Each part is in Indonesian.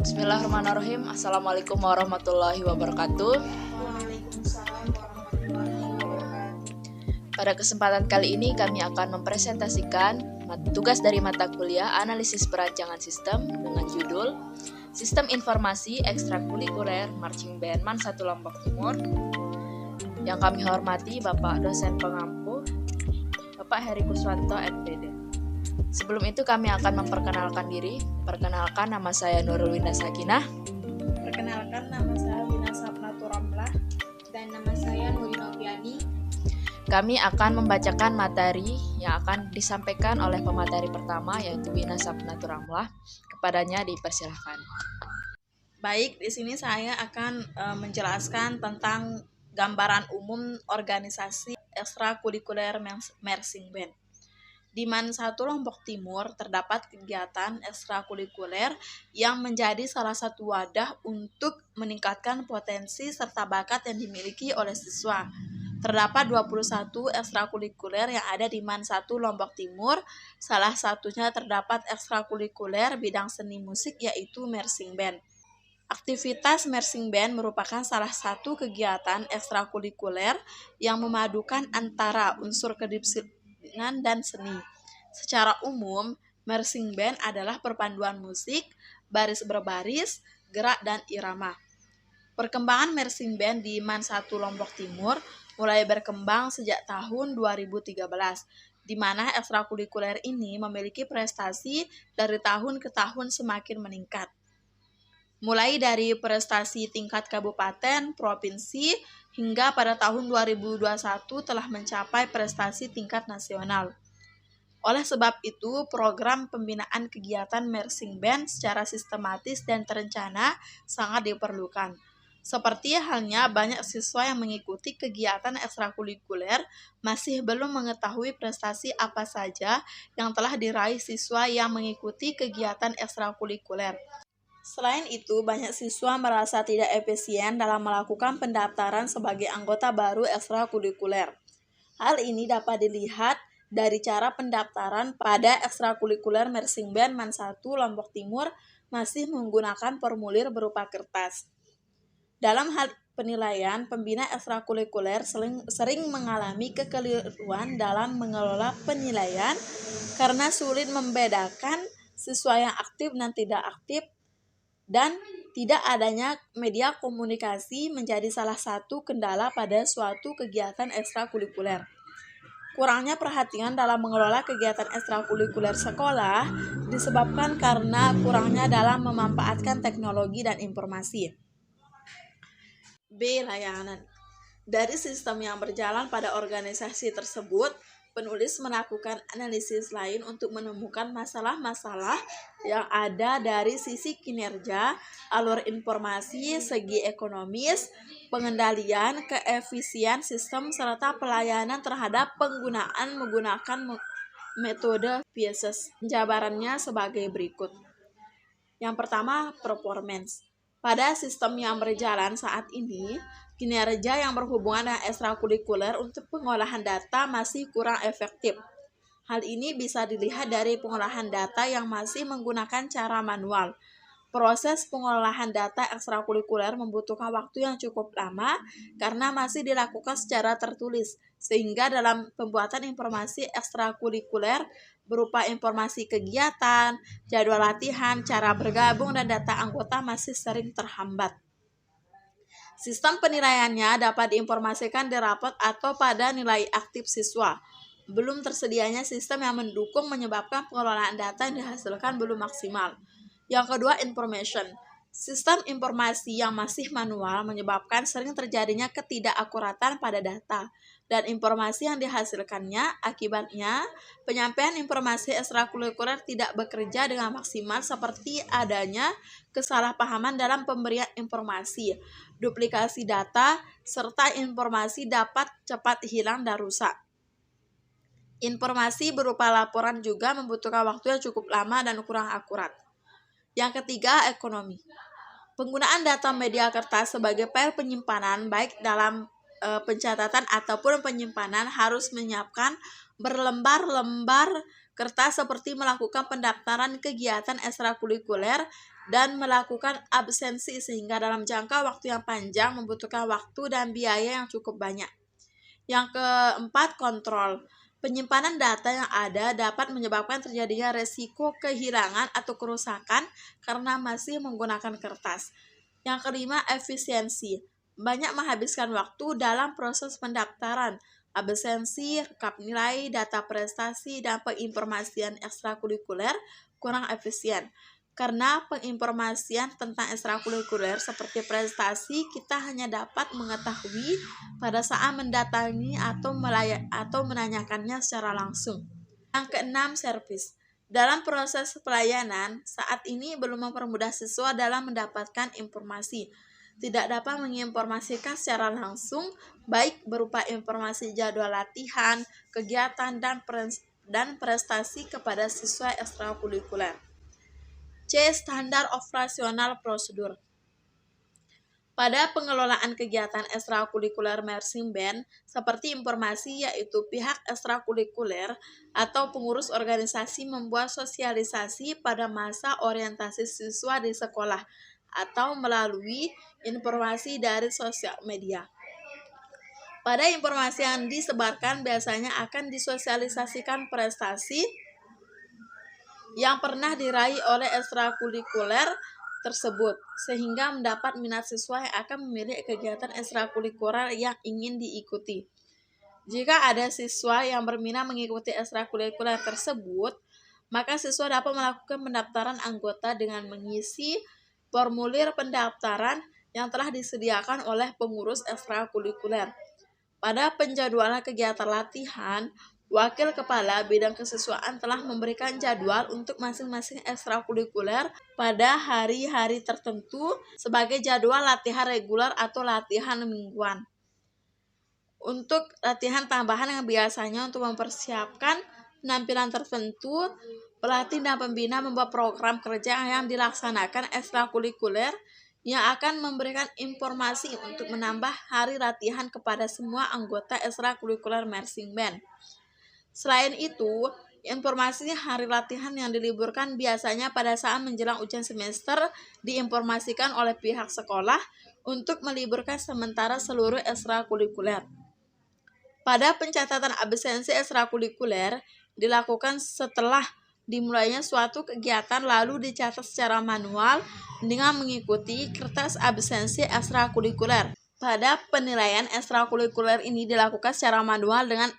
Bismillahirrahmanirrahim. Assalamualaikum warahmatullahi wabarakatuh. Waalaikumsalam warahmatullahi wabarakatuh. Pada kesempatan kali ini kami akan mempresentasikan tugas dari mata kuliah Analisis Perancangan Sistem dengan judul Sistem Informasi Ekstrakurikuler Marching Band MAN 1 Lombok Timur. Yang kami hormati Bapak dosen pengampu, Bapak Heri Kuswanto, MPD. Sebelum itu kami akan memperkenalkan diri. Perkenalkan, nama saya Nurul Winda Sakinah. Perkenalkan, nama saya Wina Sapnatu Ramlah dan nama saya Nuri Noviani. Kami akan membacakan materi yang akan disampaikan oleh pemateri pertama, yaitu Wina Sapnatu Ramlah. Kepadanya dipersilahkan. Baik, di sini saya akan menjelaskan tentang gambaran umum organisasi ekstrakurikuler Marching Band. Di MAN 1 Lombok Timur terdapat kegiatan ekstrakurikuler yang menjadi salah satu wadah untuk meningkatkan potensi serta bakat yang dimiliki oleh siswa. Terdapat 21 ekstrakurikuler yang ada di MAN 1 Lombok Timur. Salah satunya terdapat ekstrakurikuler bidang seni musik, yaitu Marching Band. Aktivitas Marching Band merupakan salah satu kegiatan ekstrakurikuler yang memadukan antara unsur kedisiplinan dan seni. Secara umum, Marching Band adalah perpaduan musik, baris berbaris, gerak, dan irama. Perkembangan Marching Band di MAN 1 Lombok Timur mulai berkembang sejak tahun 2013, di mana ekstrakurikuler ini memiliki prestasi dari tahun ke tahun semakin meningkat. Mulai dari prestasi tingkat kabupaten, provinsi, hingga pada tahun 2021 telah mencapai prestasi tingkat nasional. Oleh sebab itu, program pembinaan kegiatan Marching Band secara sistematis dan terencana sangat diperlukan. Seperti halnya banyak siswa yang mengikuti kegiatan ekstrakurikuler masih belum mengetahui prestasi apa saja yang telah diraih siswa yang mengikuti kegiatan ekstrakurikuler. Selain itu, banyak siswa merasa tidak efisien dalam melakukan pendaftaran sebagai anggota baru ekstrakurikuler. Hal ini dapat dilihat dari cara pendaftaran pada ekstrakurikuler Marching Band MAN 1 Lombok Timur masih menggunakan formulir berupa kertas. Dalam hal penilaian, pembina ekstrakurikuler sering mengalami kekeliruan dalam mengelola penilaian karena sulit membedakan siswa yang aktif dan tidak aktif, dan tidak adanya media komunikasi menjadi salah satu kendala pada suatu kegiatan ekstrakurikuler. Kurangnya perhatian dalam mengelola kegiatan ekstrakurikuler sekolah disebabkan karena kurangnya dalam memanfaatkan teknologi dan informasi. B. Layanan. Dari sistem yang berjalan pada organisasi tersebut, penulis melakukan analisis lain untuk menemukan masalah-masalah yang ada dari sisi kinerja, alur informasi, segi ekonomis, pengendalian, keefisien sistem, serta pelayanan terhadap penggunaan menggunakan metode PIESES. Jabarannya sebagai berikut. Yang pertama, performance. Pada sistem yang berjalan saat ini, kinerja yang berhubungan dengan ekstrakurikuler untuk pengolahan data masih kurang efektif. Hal ini bisa dilihat dari pengolahan data yang masih menggunakan cara manual. Proses pengolahan data ekstrakurikuler membutuhkan waktu yang cukup lama karena masih dilakukan secara tertulis, sehingga dalam pembuatan informasi ekstrakurikuler berupa informasi kegiatan, jadwal latihan, cara bergabung, dan data anggota masih sering terhambat. Sistem penilaiannya dapat diinformasikan di rapot atau pada nilai aktif siswa. Belum tersedianya sistem yang mendukung menyebabkan pengelolaan data yang dihasilkan belum maksimal. Yang kedua, information. Sistem informasi yang masih manual menyebabkan sering terjadinya ketidakakuratan pada data dan informasi yang dihasilkannya. Akibatnya, penyampaian informasi ekstrakurikuler tidak bekerja dengan maksimal seperti adanya kesalahpahaman dalam pemberian informasi, duplikasi data, serta informasi dapat cepat hilang dan rusak. Informasi berupa laporan juga membutuhkan waktu yang cukup lama dan kurang akurat. Yang ketiga, ekonomi. Penggunaan data media kertas sebagai file penyimpanan baik dalam pencatatan ataupun penyimpanan harus menyiapkan berlembar-lembar kertas seperti melakukan pendaftaran kegiatan ekstrakurikuler dan melakukan absensi sehingga dalam jangka waktu yang panjang membutuhkan waktu dan biaya yang cukup banyak. Yang keempat, kontrol. Penyimpanan data yang ada dapat menyebabkan terjadinya resiko kehilangan atau kerusakan karena masih menggunakan kertas. Yang kelima, efisiensi. Banyak menghabiskan waktu dalam proses pendaftaran, absensi, rekap nilai, data prestasi, dan penginformasian ekstrakurikuler kurang efisien. Karena penginformasian tentang ekstrakurikuler seperti prestasi kita hanya dapat mengetahui pada saat mendatangi atau menanyakannya secara langsung. Yang keenam, servis. Dalam proses pelayanan, saat ini belum mempermudah siswa dalam mendapatkan informasi. Tidak dapat menginformasikan secara langsung, baik berupa informasi jadwal latihan, kegiatan, dan prestasi kepada siswa ekstrakurikuler. C. Standar operasional prosedur. Pada pengelolaan kegiatan ekstrakurikuler marching band, seperti informasi yaitu pihak ekstrakurikuler atau pengurus organisasi membuat sosialisasi pada masa orientasi siswa di sekolah atau melalui informasi dari sosial media. Pada informasi yang disebarkan biasanya akan disosialisasikan prestasi yang pernah diraih oleh ekstrakurikuler tersebut, sehingga mendapat minat siswa yang akan memilih kegiatan ekstrakurikuler yang ingin diikuti. Jika ada siswa yang berminat mengikuti ekstrakurikuler tersebut, maka siswa dapat melakukan pendaftaran anggota dengan mengisi formulir pendaftaran yang telah disediakan oleh pengurus ekstrakurikuler. Pada penjadwalan kegiatan latihan, Wakil Kepala Bidang Kesiswaan telah memberikan jadwal untuk masing-masing ekstrakurikuler pada hari-hari tertentu sebagai jadwal latihan reguler atau latihan mingguan. Untuk latihan tambahan yang biasanya untuk mempersiapkan penampilan tertentu, pelatih dan pembina membuat program kerja yang dilaksanakan ekstrakurikuler yang akan memberikan informasi untuk menambah hari latihan kepada semua anggota ekstrakurikuler marching band. Selain itu, informasi hari latihan yang diliburkan biasanya pada saat menjelang ujian semester diinformasikan oleh pihak sekolah untuk meliburkan sementara seluruh ekstrakurikuler. Pada pencatatan absensi ekstrakurikuler dilakukan setelah dimulainya suatu kegiatan lalu dicatat secara manual dengan mengikuti kertas absensi ekstrakurikuler. Pada penilaian ekstrakurikuler ini dilakukan secara manual dengan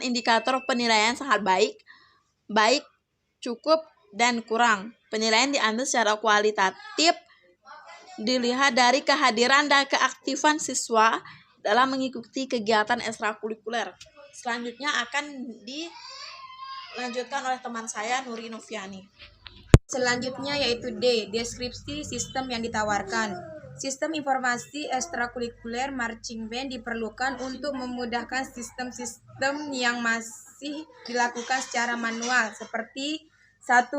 indikator penilaian sangat baik, cukup, dan kurang. Penilaian diambil secara kualitatif, dilihat dari kehadiran dan keaktifan siswa dalam mengikuti kegiatan ekstrakurikuler. Selanjutnya akan dilanjutkan oleh teman saya, Nuri Noviani. Selanjutnya yaitu D. Deskripsi sistem yang ditawarkan. Sistem informasi ekstrakurikuler marching band diperlukan untuk memudahkan sistem-sistem yang masih dilakukan secara manual seperti 1.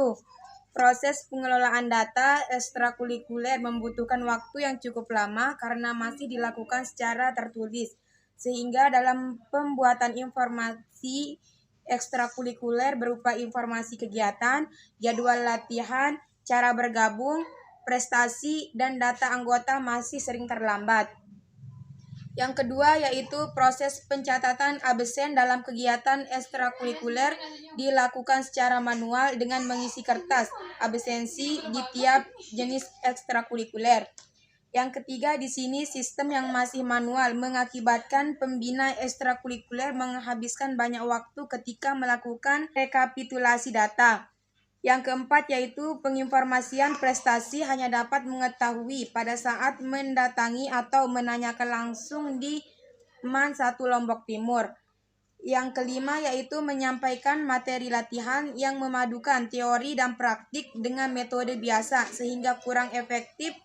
Proses pengelolaan data ekstrakurikuler membutuhkan waktu yang cukup lama karena masih dilakukan secara tertulis, sehingga dalam pembuatan informasi ekstrakurikuler berupa informasi kegiatan, jadwal latihan, cara bergabung, prestasi, dan data anggota masih sering terlambat. Yang kedua yaitu proses pencatatan absen dalam kegiatan ekstrakurikuler dilakukan secara manual dengan mengisi kertas absensi di tiap jenis ekstrakurikuler. Yang ketiga di sini sistem yang masih manual mengakibatkan pembina ekstrakurikuler menghabiskan banyak waktu ketika melakukan rekapitulasi data. Yang keempat yaitu penginformasian prestasi hanya dapat mengetahui pada saat mendatangi atau menanyakan langsung di MAN 1 Lombok Timur. Yang kelima yaitu menyampaikan materi latihan yang memadukan teori dan praktik dengan metode biasa sehingga kurang efektif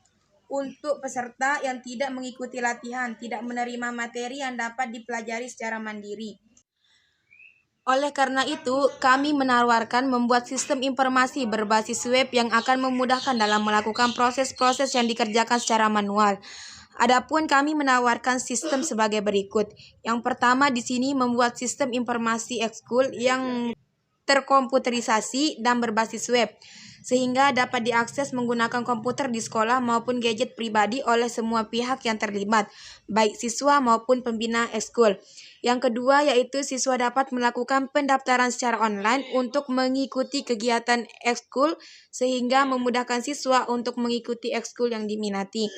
untuk peserta yang tidak mengikuti latihan, tidak menerima materi yang dapat dipelajari secara mandiri. Oleh karena itu, kami menawarkan membuat sistem informasi berbasis web yang akan memudahkan dalam melakukan proses-proses yang dikerjakan secara manual. Adapun kami menawarkan sistem sebagai berikut. Yang pertama di sini membuat sistem informasi ekskul yang terkomputerisasi dan berbasis web. sehingga dapat diakses menggunakan komputer di sekolah maupun gadget pribadi oleh semua pihak yang terlibat, baik siswa maupun pembina ekskul. Yang kedua yaitu siswa dapat melakukan pendaftaran secara online untuk mengikuti kegiatan ekskul sehingga memudahkan siswa untuk mengikuti ekskul yang diminati.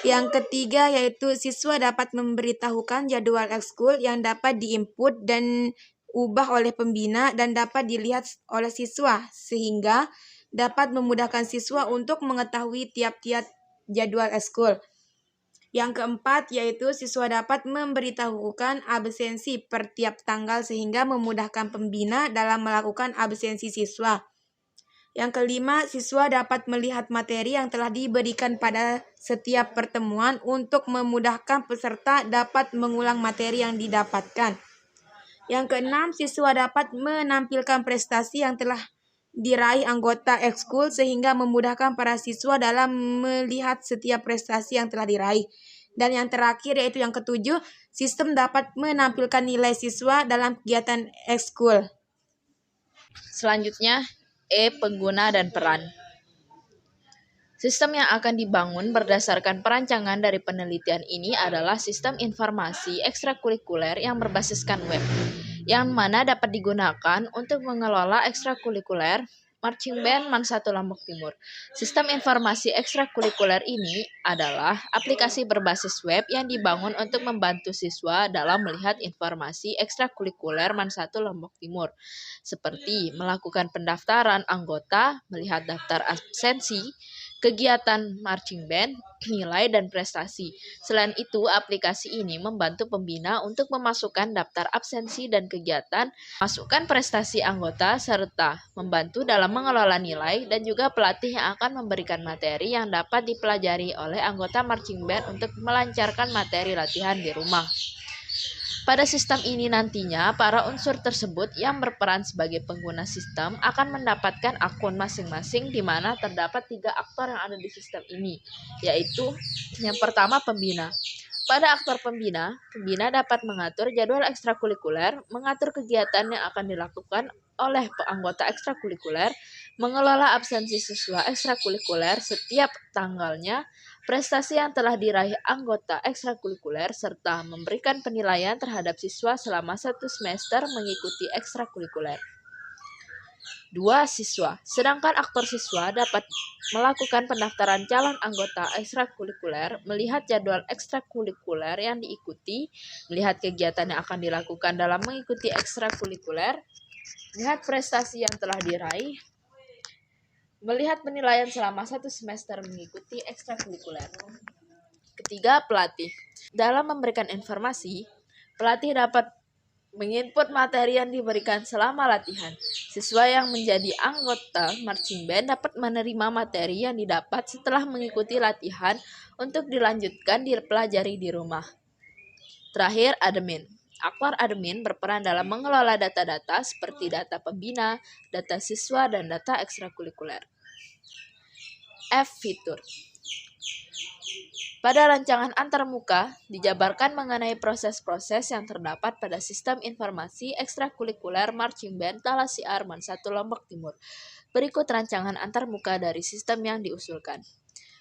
Yang ketiga yaitu siswa dapat memberitahukan jadwal ekskul yang dapat diinput dan ubah oleh pembina dan dapat dilihat oleh siswa sehingga dapat memudahkan siswa untuk mengetahui tiap-tiap jadwal ekskul. Yang keempat yaitu siswa dapat memberitahukan absensi per tiap tanggal sehingga memudahkan pembina dalam melakukan absensi siswa. Yang kelima, siswa dapat melihat materi yang telah diberikan pada setiap pertemuan untuk memudahkan peserta dapat mengulang materi yang didapatkan. Yang keenam, siswa dapat menampilkan prestasi yang telah diraih anggota ekskul sehingga memudahkan para siswa dalam melihat setiap prestasi yang telah diraih. Dan yang terakhir yaitu yang ketujuh, sistem dapat menampilkan nilai siswa dalam kegiatan ekskul. Selanjutnya, pengguna dan peran. Sistem yang akan dibangun berdasarkan perancangan dari penelitian ini adalah sistem informasi ekstrakurikuler yang berbasiskan web, yang mana dapat digunakan untuk mengelola ekstrakurikuler Marching Band MAN 1 Lombok Timur. Sistem informasi ekstrakurikuler ini adalah aplikasi berbasis web yang dibangun untuk membantu siswa dalam melihat informasi ekstrakurikuler MAN 1 Lombok Timur, seperti melakukan pendaftaran anggota, melihat daftar absensi, kegiatan marching band, nilai, dan prestasi. Selain itu, aplikasi ini membantu pembina untuk memasukkan daftar absensi dan kegiatan, masukkan prestasi anggota, serta membantu dalam mengelola nilai, dan juga pelatih yang akan memberikan materi yang dapat dipelajari oleh anggota marching band untuk melancarkan materi latihan di rumah. Pada sistem ini nantinya, para unsur tersebut yang berperan sebagai pengguna sistem akan mendapatkan akun masing-masing di mana terdapat 3 aktor yang ada di sistem ini, yaitu yang pertama pembina. Pada aktor pembina, pembina dapat mengatur jadwal ekstrakurikuler, mengatur kegiatan yang akan dilakukan oleh anggota ekstrakurikuler, mengelola absensi siswa ekstrakurikuler setiap tanggalnya, prestasi yang telah diraih anggota ekstrakurikuler, serta memberikan penilaian terhadap siswa selama 1 semester mengikuti ekstrakurikuler. 2. Siswa. Sedangkan aktor siswa dapat melakukan pendaftaran calon anggota ekstrakurikuler, melihat jadwal ekstrakurikuler yang diikuti, melihat kegiatan yang akan dilakukan dalam mengikuti ekstrakurikuler, melihat prestasi yang telah diraih, melihat penilaian selama 1 semester mengikuti ekstrakurikuler. Ketiga, pelatih. Dalam memberikan informasi, pelatih dapat menginput materi yang diberikan selama latihan. Siswa yang menjadi anggota marching band dapat menerima materi yang didapat setelah mengikuti latihan untuk dilanjutkan dipelajari di rumah. Terakhir, admin. Aktor admin berperan dalam mengelola data-data seperti data pembina, data siswa, dan data ekstrakurikuler. Fitur. Pada rancangan antarmuka, dijabarkan mengenai proses-proses yang terdapat pada sistem informasi ekstrakurikuler Marching Band Talasiar MAN 1 Lombok Timur. Berikut rancangan antarmuka dari sistem yang diusulkan.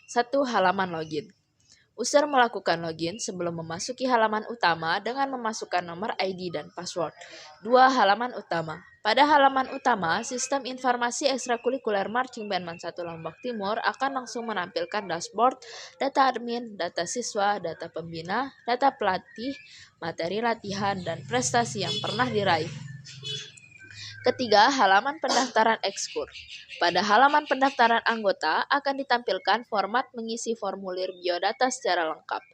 1. Halaman login. User melakukan login sebelum memasuki halaman utama dengan memasukkan nomor ID dan password. 2. Halaman utama. Pada halaman utama, sistem informasi ekstrakurikuler Marching Band MAN 1 Lombok Timur akan langsung menampilkan dashboard, data admin, data siswa, data pembina, data pelatih, materi latihan, dan prestasi yang pernah diraih. Ketiga, halaman pendaftaran ekskul. Pada halaman pendaftaran anggota akan ditampilkan format mengisi formulir biodata secara lengkap.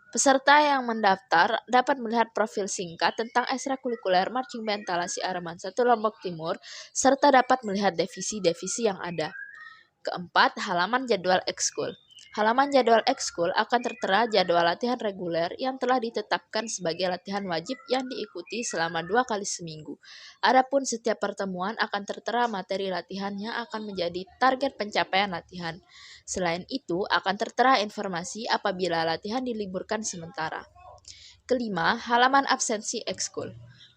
Peserta yang mendaftar dapat melihat profil singkat tentang ekstrakurikuler Marching Band Talasiar MAN 1 Lombok Timur, serta dapat melihat divisi-divisi yang ada. Keempat, halaman jadwal ekskul. Halaman jadwal ekskul akan tertera jadwal latihan reguler yang telah ditetapkan sebagai latihan wajib yang diikuti selama 2 kali seminggu. Adapun setiap pertemuan akan tertera materi latihan yang akan menjadi target pencapaian latihan. Selain itu, akan tertera informasi apabila latihan diliburkan sementara. Kelima, halaman absensi ekskul.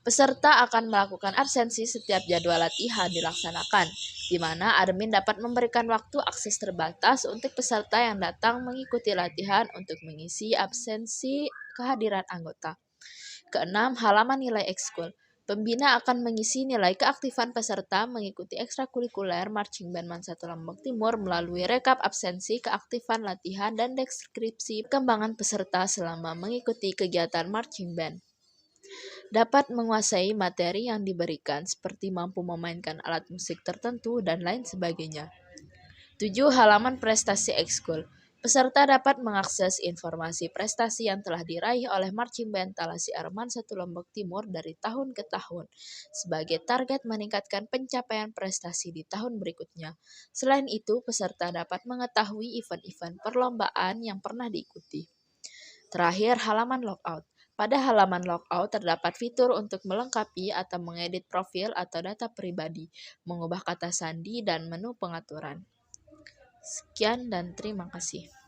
Peserta akan melakukan absensi setiap jadwal latihan dilaksanakan, di mana admin dapat memberikan waktu akses terbatas untuk peserta yang datang mengikuti latihan untuk mengisi absensi kehadiran anggota. Keenam, halaman nilai ekskul. Pembina akan mengisi nilai keaktifan peserta mengikuti ekstrakurikuler Marching Band Man 1 Lombok Timur melalui rekap absensi, keaktifan latihan, dan deskripsi perkembangan peserta selama mengikuti kegiatan Marching Band. Dapat menguasai materi yang diberikan seperti mampu memainkan alat musik tertentu dan lain sebagainya. 7. Halaman prestasi ekskul. Peserta dapat mengakses informasi prestasi yang telah diraih oleh Marching Band Talasi Arman 1 Lombok Timur dari tahun ke tahun, sebagai target meningkatkan pencapaian prestasi di tahun berikutnya. Selain itu, peserta dapat mengetahui event-event perlombaan yang pernah diikuti. Terakhir, halaman logout. Pada halaman logout terdapat fitur untuk melengkapi atau mengedit profil atau data pribadi, mengubah kata sandi, dan menu pengaturan. Sekian dan terima kasih.